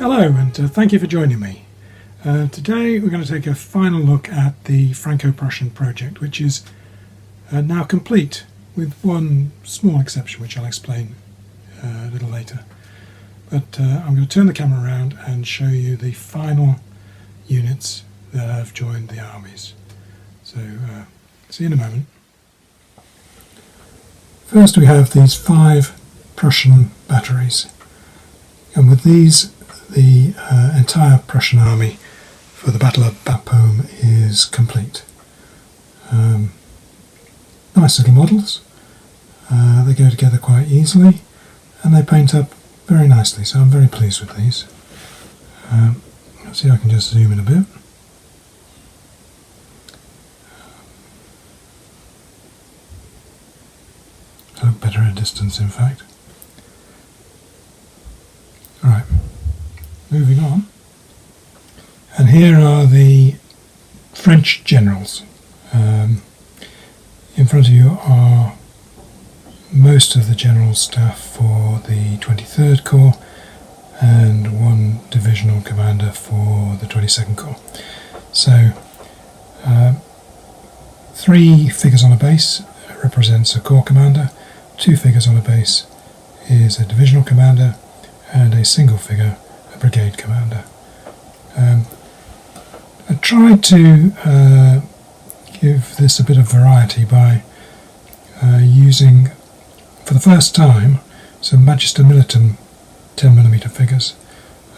Hello, and thank you for joining me. Today we're going to take a final look at the Franco-Prussian project, which is now complete, with one small exception which I'll explain a little later. But I'm going to turn the camera around and show you the final units that have joined the armies. So see you in a moment. First we have these 5 Prussian batteries, and with these the entire Prussian army for the Battle of Bapaume is complete. Nice little models. They go together quite easily and they paint up very nicely, so I'm very pleased with these. Let's see if I can just zoom in a bit. They look better at a distance, in fact. Right, moving on. And here are the French generals. In front of you are most of the general staff for the 23rd Corps and one divisional commander for the 22nd Corps. So 3 figures on a base represents a corps commander, 2 figures on a base is a divisional commander, and a single figure a brigade commander. I tried to give this a bit of variety by using, for the first time, some Magister Militum 10mm figures,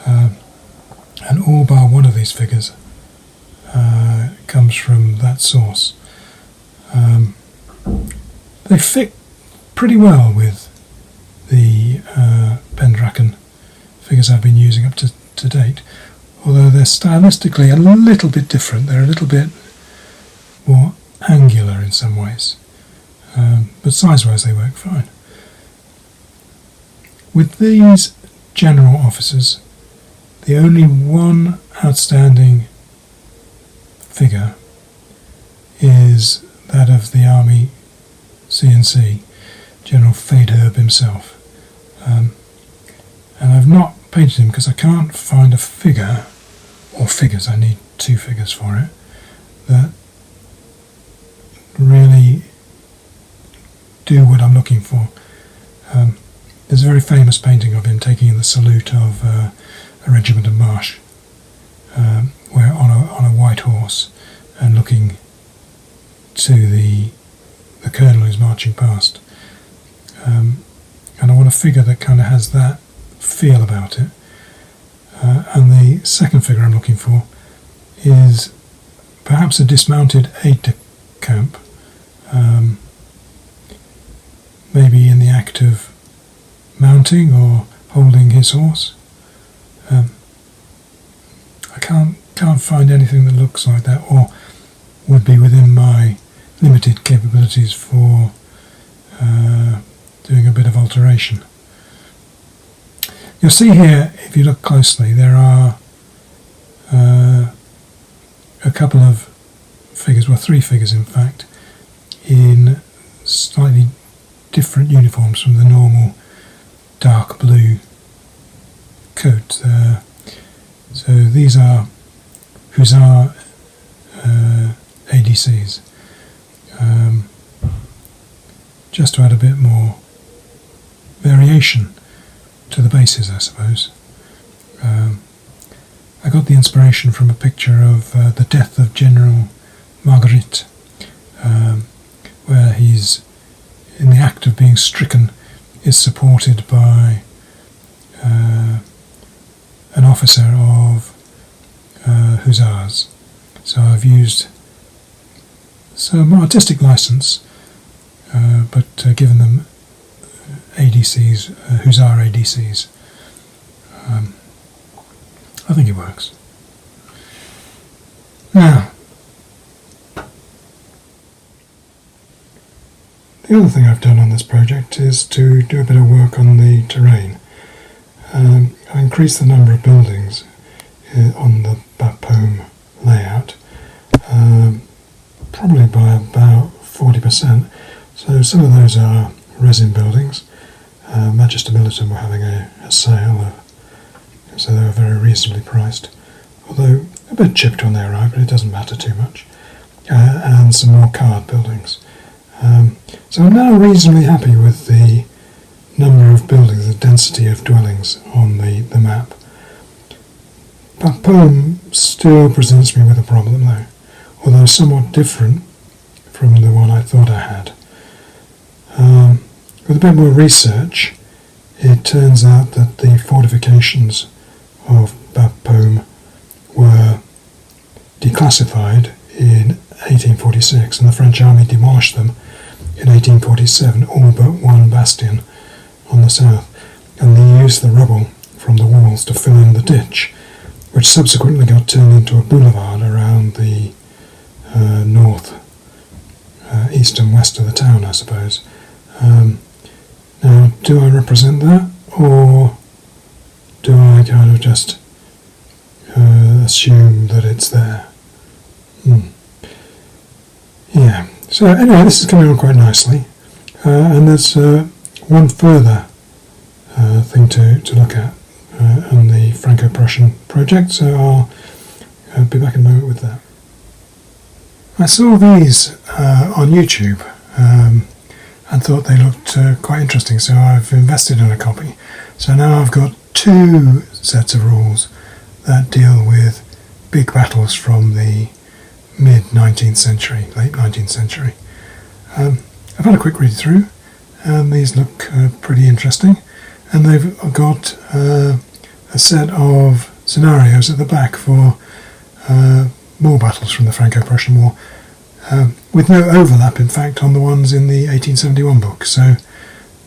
and all bar one of these figures comes from that source. They fit pretty well with the Pendraken figures I've been using up to date, although they're stylistically a little bit different. They're a little bit more angular in some ways, but size-wise they work fine. With these general officers, the only one outstanding figure is that of the Army CNC, General Faidherbe himself. And I've not painted him because I can't find a figure, or figures, I need 2 figures for it, that really do what I'm looking for. There's a very famous painting of him taking the salute of a regiment of march, where on a white horse and looking to the colonel who's marching past. And I want a figure that kind of has that feel about it. And the second figure I'm looking for is perhaps a dismounted aide-de-camp, maybe in the act of mounting or holding his horse. I can't find anything that looks like that or would be within my limited capabilities for doing a bit of alteration. You'll see here, if you look closely, there are a couple of figures, well 3 figures in fact, in slightly different uniforms from the normal dark blue coat. So these are Hussar ADCs, just to add a bit more variation to the bases, I suppose. I got the inspiration from a picture of the death of General Marguerite, where he's in the act of being stricken, is supported by an officer of Hussars. So I've used some artistic license, but given them ADCs, Hussar ADCs. I think it works. Now, the other thing I've done on this project is to do a bit of work on the terrain. I increased the number of buildings on the Bapaume layout, probably by about 40%. So some of those are resin buildings. Magister Militum were having a sale of so they were very reasonably priced, although a bit chipped when they arrived, but it doesn't matter too much. And some more card buildings. So I'm now reasonably happy with the number of buildings, the density of dwellings on the map. Bapaume still presents me with a problem though, although somewhat different from the one I thought I had. With a bit more research, it turns out that the fortifications of Bapaume were declassified in 1846, and the French army demolished them in 1847, all but one bastion on the south, and they used the rubble from the walls to fill in the ditch, which subsequently got turned into a boulevard around the north, east and west of the town, I suppose. Now, do I represent that, or do I kind of just assume that it's there? Yeah, so anyway, this is coming on quite nicely, and there's one further thing to look at on the Franco-Prussian project, so I'll be back in a moment with that. I saw these on YouTube and thought they looked quite interesting, so I've invested in a copy. So now I've got two sets of rules that deal with big battles from the mid-19th century, late 19th century. I've had a quick read through, and these look pretty interesting, and they've got a set of scenarios at the back for more battles from the Franco-Prussian War, with no overlap, in fact, on the ones in the 1871 book, so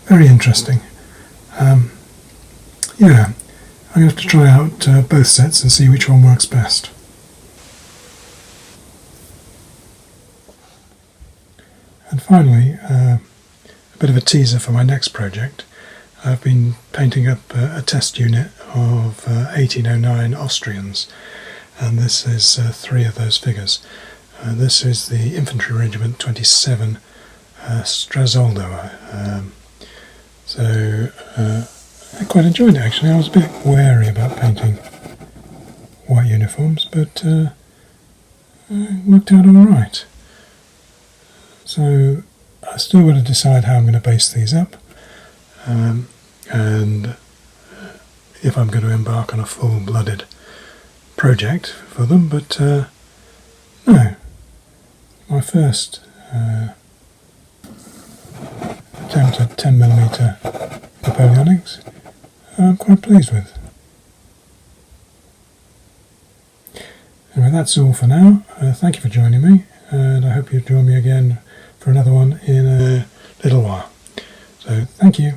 very interesting. Yeah, I'm going to have to try out both sets and see which one works best. And finally, a bit of a teaser for my next project. I've been painting up a test unit of 1809 Austrians, and this is three of those figures. This is the Infantry Regiment 27 Strassoldo. So I quite enjoyed it actually. I was a bit wary about painting white uniforms, but it worked out alright. So I still got to decide how I'm going to base these up, and if I'm going to embark on a full-blooded project for them, but no. My first attempt at 10mm Napoleonics, I'm quite pleased with. Anyway, that's all for now. Thank you for joining me, and I hope you'll join me again for another one in a little while. So, thank you.